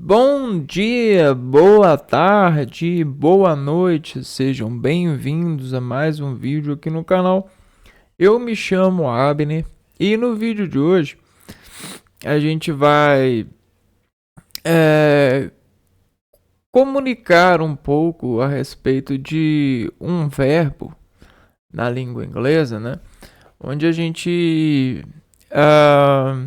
Bom dia, boa tarde, boa noite, sejam bem-vindos a mais um vídeo aqui no canal. Eu me chamo Abner e no vídeo de hoje a gente vai é, comunicar um pouco a respeito de um verbo na língua inglesa, né? Onde a gente ah,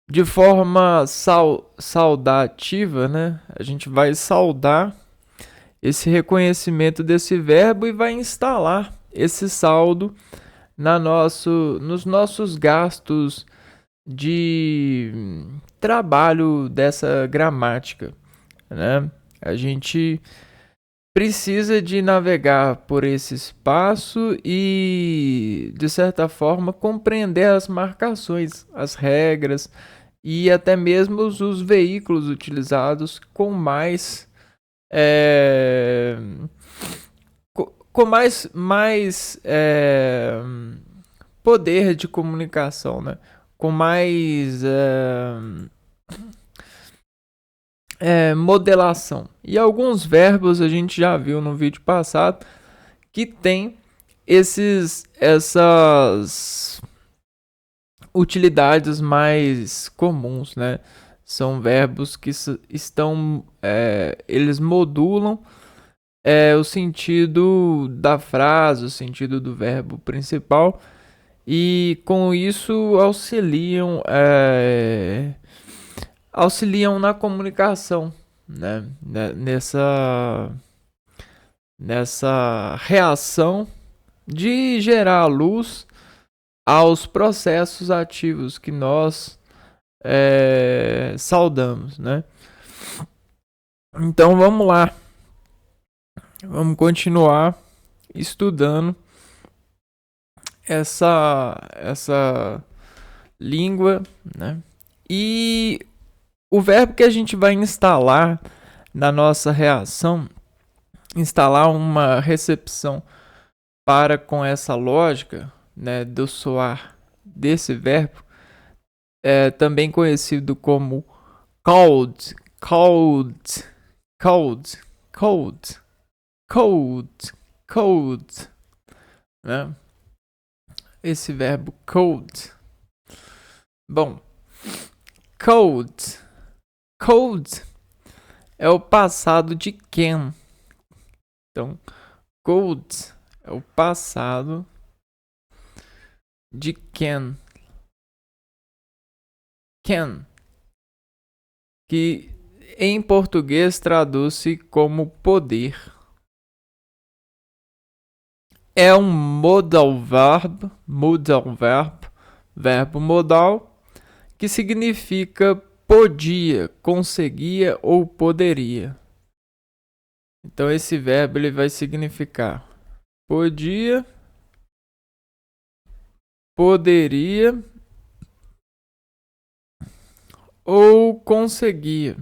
de forma saudativa, né? A gente vai saudar esse reconhecimento desse verbo e vai instalar esse saldo nos nossos gastos de trabalho dessa gramática, né? A gente precisa de navegar por esse espaço e, de certa forma, compreender as marcações, as regras e até mesmo os veículos utilizados com mais é, com mais poder de comunicação, né? Com mais modelação. E alguns verbos a gente já viu no vídeo passado que tem essas utilidades mais comuns, né? São verbos que estão, eles modulam o sentido da frase, o sentido do verbo principal, e com isso auxiliam na comunicação, né? Nessa reação de gerar luz aos processos ativos que nós saudamos, né? Então vamos lá, vamos continuar estudando essa língua, né? E o verbo que a gente vai instalar na nossa reação, instalar uma recepção para com essa lógica, né, do soar desse verbo, também conhecido como cold, cold, cold, cold, cold, cold, né? Esse verbo cold. Bom, cold, cold é o passado de can. Então, cold é o passado de can. Can, que em português traduz-se como poder. É um verbo modal, que significa podia, conseguia ou poderia. Então esse verbo ele vai significar podia, poderia ou conseguia.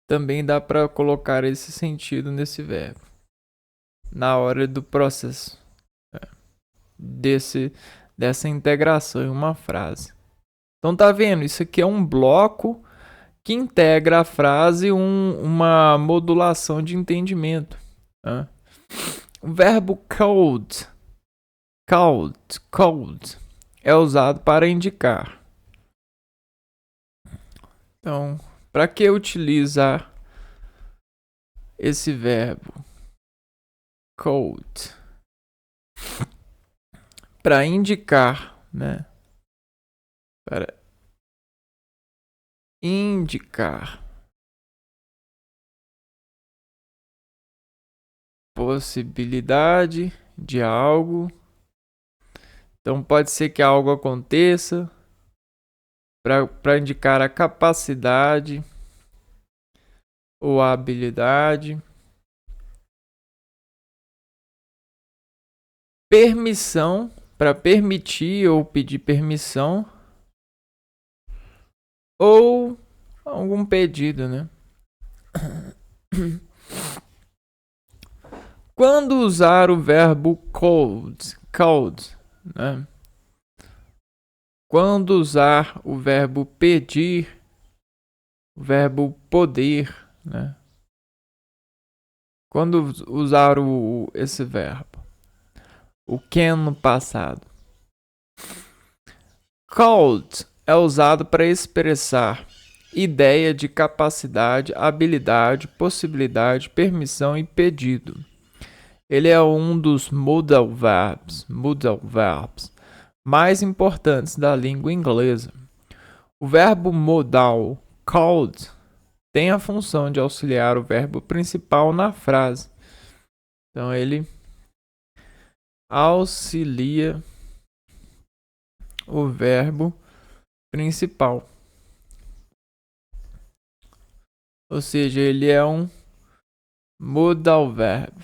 Também dá para colocar esse sentido nesse verbo na hora do processo dessa integração em uma frase. Então tá vendo? Isso aqui é um bloco que integra a frase uma modulação de entendimento. Né? O verbo cold, cold, é usado para indicar. Então, para que utilizar esse verbo cold? Para indicar, né? Para indicar possibilidade de algo. Então pode ser que algo aconteça para indicar a capacidade ou a habilidade. Permissão, para permitir ou pedir permissão. Ou algum pedido, né? Quando usar o verbo cold, né? Quando usar o verbo pedir, o verbo poder, né? Quando usar esse verbo? O can no passado. Called é usado para expressar ideia de capacidade, habilidade, possibilidade, permissão e pedido. Ele é um dos modal verbs mais importantes da língua inglesa. O verbo modal, called, tem a função de auxiliar o verbo principal na frase. Então ele auxilia o verbo principal. Ou seja, ele é um modal verb.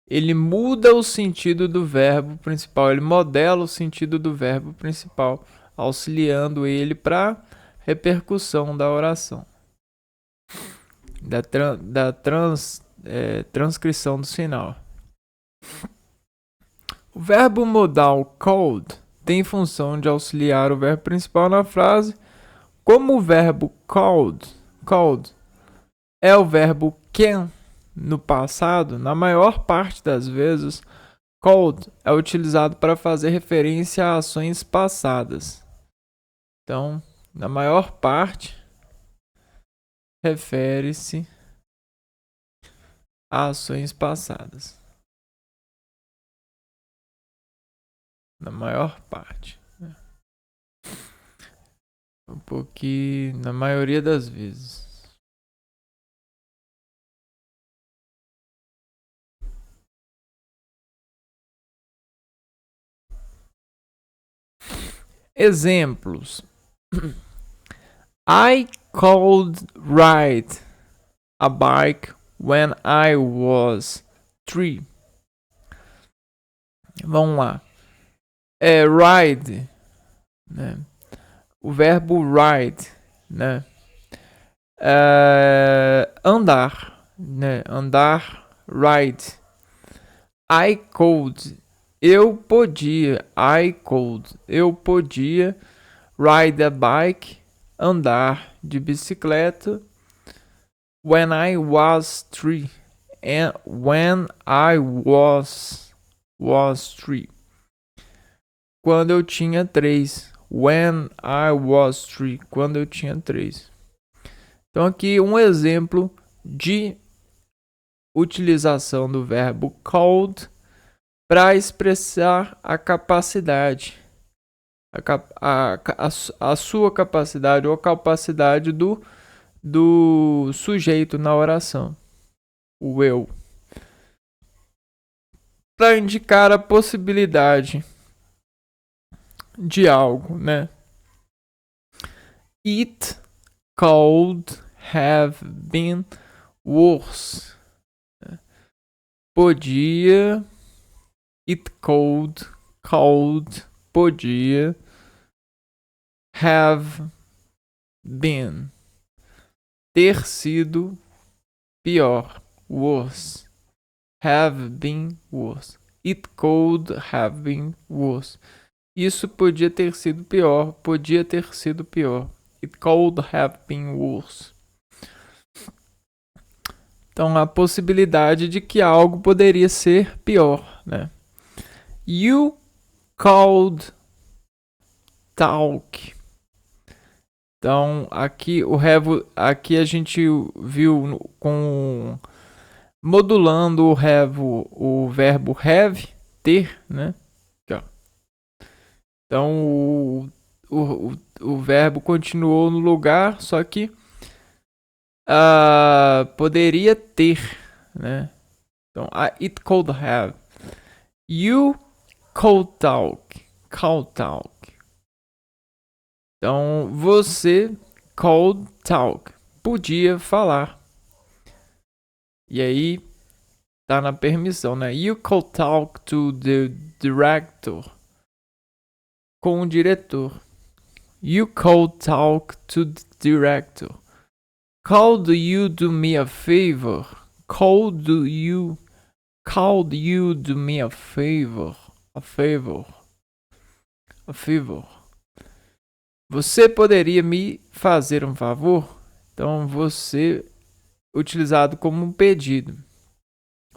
Ele muda o sentido do verbo principal, ele modela o sentido do verbo principal, auxiliando ele para repercussão da oração, da transcrição do sinal. O verbo modal called tem função de auxiliar o verbo principal na frase, como o verbo called é o verbo can no passado. Na maior parte das vezes, called é utilizado para fazer referência a ações passadas. Então, na maior parte, refere-se a ações passadas. Na maior parte. Um pouquinho, na maioria das vezes. Exemplos. I could ride a bike when I was 3. Vamos lá. Ride, né? O verbo ride, né? Andar, né? Andar, ride. I could, eu podia. I could, eu podia. Ride a bike, andar de bicicleta. When I was 3. And when I was 3. Quando eu tinha 3. When I was 3. Quando eu tinha 3. Então aqui um exemplo de utilização do verbo called para expressar a capacidade. A sua capacidade ou a capacidade do sujeito na oração. O eu. Para indicar a possibilidade de algo, né? It could have been worse. Podia. It could, podia. Have been. Ter sido pior. Worse. Have been worse. It could have been worse. Isso podia ter sido pior. Podia ter sido pior. It could have been worse. Então, a possibilidade de que algo poderia ser pior, né? You could talk. Então, aqui aqui a gente viu com modulando o verbo have, ter, né? Aqui, ó. Então, o verbo continuou no lugar, só que poderia ter, né? Então, it could have. You could talk. Então, você could talk. Podia falar. E aí, tá na permissão, né? You could talk to the director. Com o diretor. You could talk to the director. Could you do me a favor? Could you do me a favor? A favor. Você poderia me fazer um favor? Então, você utilizado como um pedido.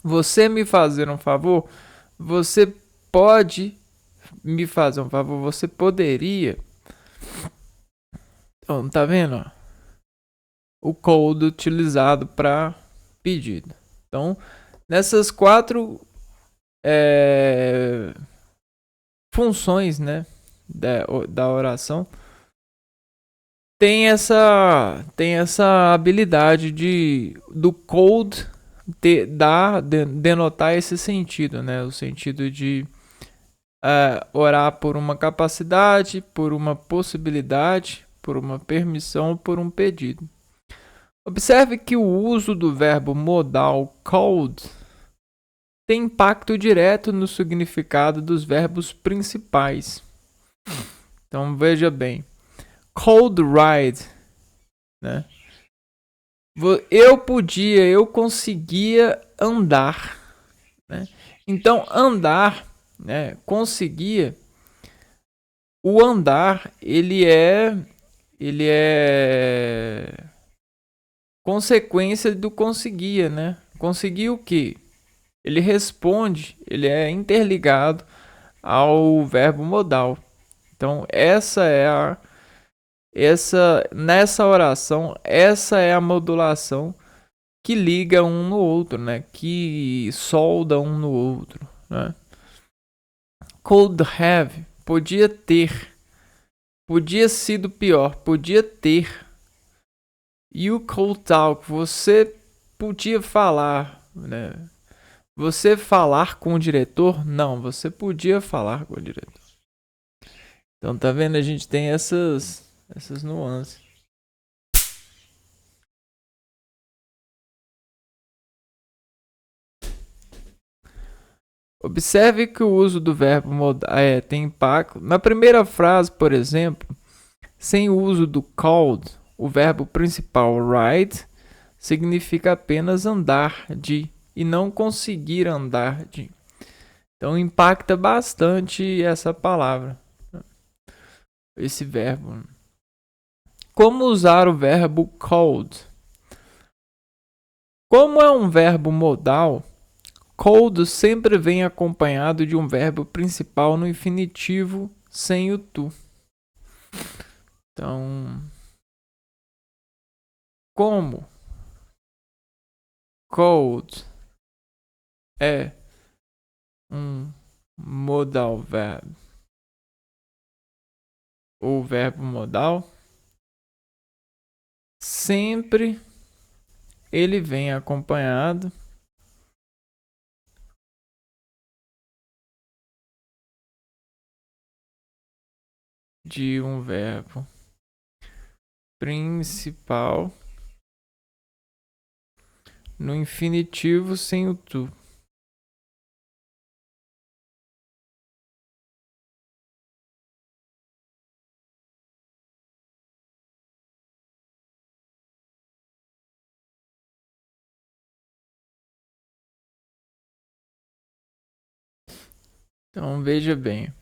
Você me fazer um favor? Você pode me fazer um favor? Você poderia? Então, tá vendo? O cold utilizado para pedido. Então, nessas 4 funções, né, da oração, tem essa habilidade do cold denotar esse sentido, né, o sentido de orar por uma capacidade, por uma possibilidade, por uma permissão, por um pedido. Observe que o uso do verbo modal cold tem impacto direto no significado dos verbos principais. Então veja bem, cold ride, né? Eu conseguia andar, né? Então andar, né? Conseguia. O andar ele é consequência do conseguia, né? Conseguir o quê? Ele responde, ele é interligado ao verbo modal. Então, nessa oração, essa é a modulação que liga um no outro, né? Que solda um no outro, né? Could have, podia ter, podia sido pior, podia ter. You could talk, você podia falar, né? Você falar com o diretor? Não, você podia falar com o diretor. Então, tá vendo? A gente tem essas nuances. Observe que o uso do verbo tem impacto. Na primeira frase, por exemplo, sem o uso do could, o verbo principal ride significa apenas andar de e não conseguir andar de. Então impacta bastante essa palavra, esse verbo. Como usar o verbo could? Como é um verbo modal, could sempre vem acompanhado de um verbo principal no infinitivo sem o to. Então, como could é um modal verb, o verbo modal, sempre ele vem acompanhado de um verbo principal no infinitivo sem o to. Então veja bem.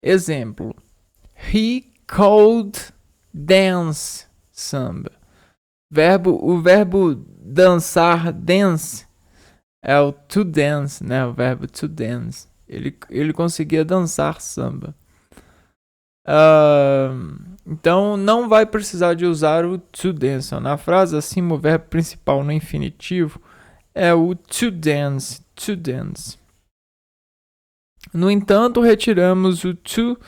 Exemplo. He could dance samba. O verbo dançar, dance, é o to dance, né? O verbo to dance. Ele conseguia dançar samba. Então não vai precisar de usar o to dance. Na frase acima, o verbo principal no infinitivo é o to dance, to dance. No entanto, retiramos o to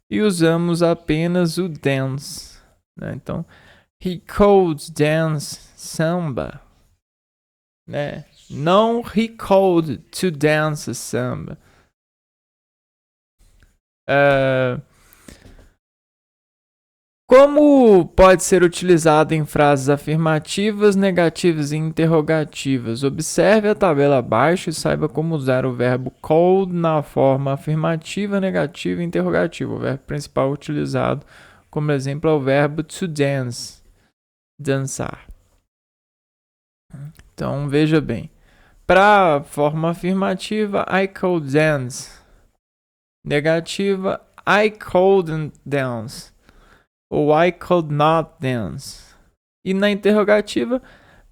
e usamos apenas o dance, né? Então, he could dance samba, né? Não he could to dance samba. Como pode ser utilizado em frases afirmativas, negativas e interrogativas? Observe a tabela abaixo e saiba como usar o verbo could na forma afirmativa, negativa e interrogativa. O verbo principal utilizado como exemplo é o verbo to dance, dançar. Então veja bem. Para a forma afirmativa, I could dance. Negativa, I couldn't dance. ou I could not dance. E na interrogativa,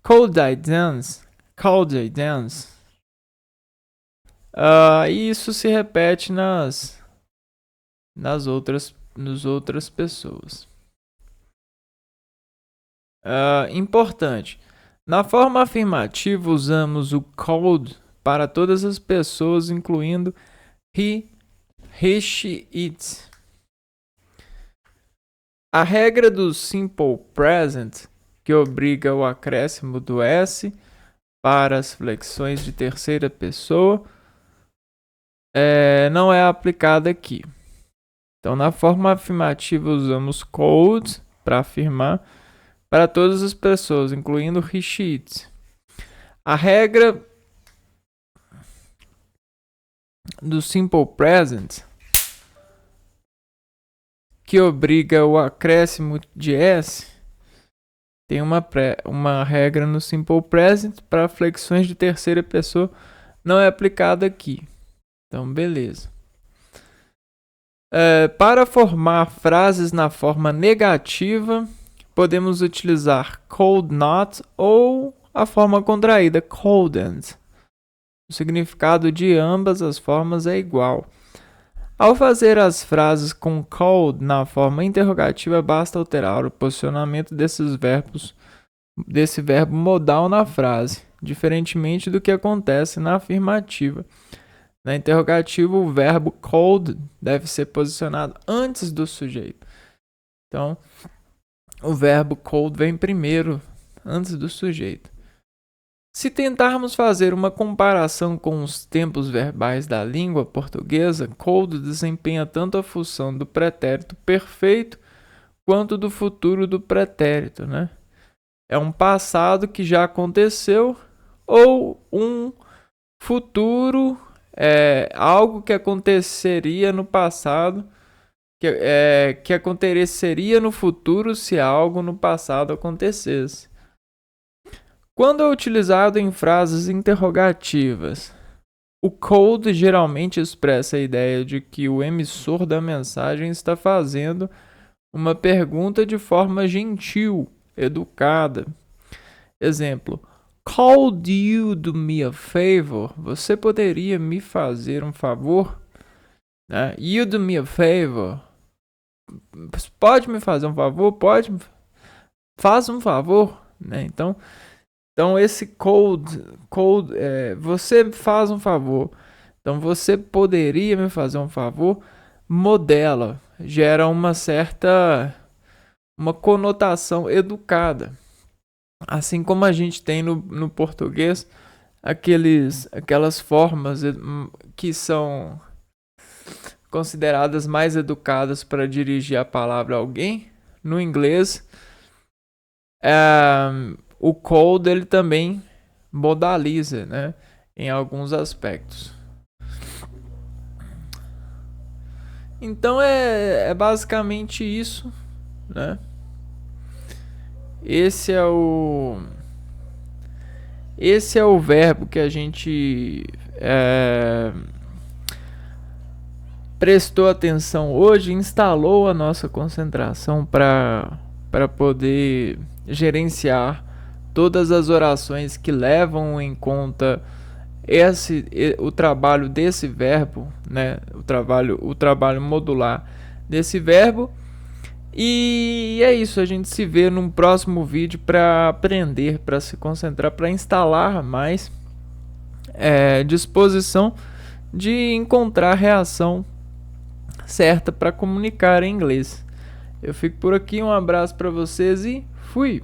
could I dance? Could I dance? E isso se repete nas outras pessoas. Importante. Na forma afirmativa, usamos o could para todas as pessoas, incluindo he, she, it. A regra do simple present, que obriga o acréscimo do S para as flexões de terceira pessoa, não é aplicada aqui. Então, na forma afirmativa, usamos could para afirmar para todas as pessoas, incluindo he, she, it. A regra do simple present, que obriga o acréscimo de S, tem uma regra no simple present para flexões de terceira pessoa, não é aplicada aqui. Então, beleza. Para formar frases na forma negativa, podemos utilizar could not ou a forma contraída, couldn't. O significado de ambas as formas é igual. Ao fazer as frases com could na forma interrogativa, basta alterar o posicionamento desse verbo modal na frase, diferentemente do que acontece na afirmativa. Na interrogativa, o verbo could deve ser posicionado antes do sujeito. Então, o verbo could vem primeiro, antes do sujeito. Se tentarmos fazer uma comparação com os tempos verbais da língua portuguesa, could desempenha tanto a função do pretérito perfeito quanto do futuro do pretérito, né? É um passado que já aconteceu ou um futuro, algo que aconteceria no passado, que aconteceria no futuro se algo no passado acontecesse. Quando é utilizado em frases interrogativas, o could geralmente expressa a ideia de que o emissor da mensagem está fazendo uma pergunta de forma gentil, educada. Exemplo: could you do me a favor? Você poderia me fazer um favor? You do me a favor. Pode me fazer um favor? Pode. Faz um favor, né? Então esse could você faz um favor. Então você poderia me fazer um favor, modela, gera uma conotação educada. Assim como a gente tem no português aquelas formas que são consideradas mais educadas para dirigir a palavra a alguém. No inglês, o could ele também modaliza, né, em alguns aspectos. Então é basicamente isso, né? Esse é o verbo que a gente prestou atenção hoje, instalou a nossa concentração para poder gerenciar todas as orações que levam em conta o trabalho desse verbo, né? O trabalho modular desse verbo. E é isso, a gente se vê num próximo vídeo para aprender, para se concentrar, para instalar mais disposição de encontrar a reação certa para comunicar em inglês. Eu fico por aqui, um abraço para vocês e fui!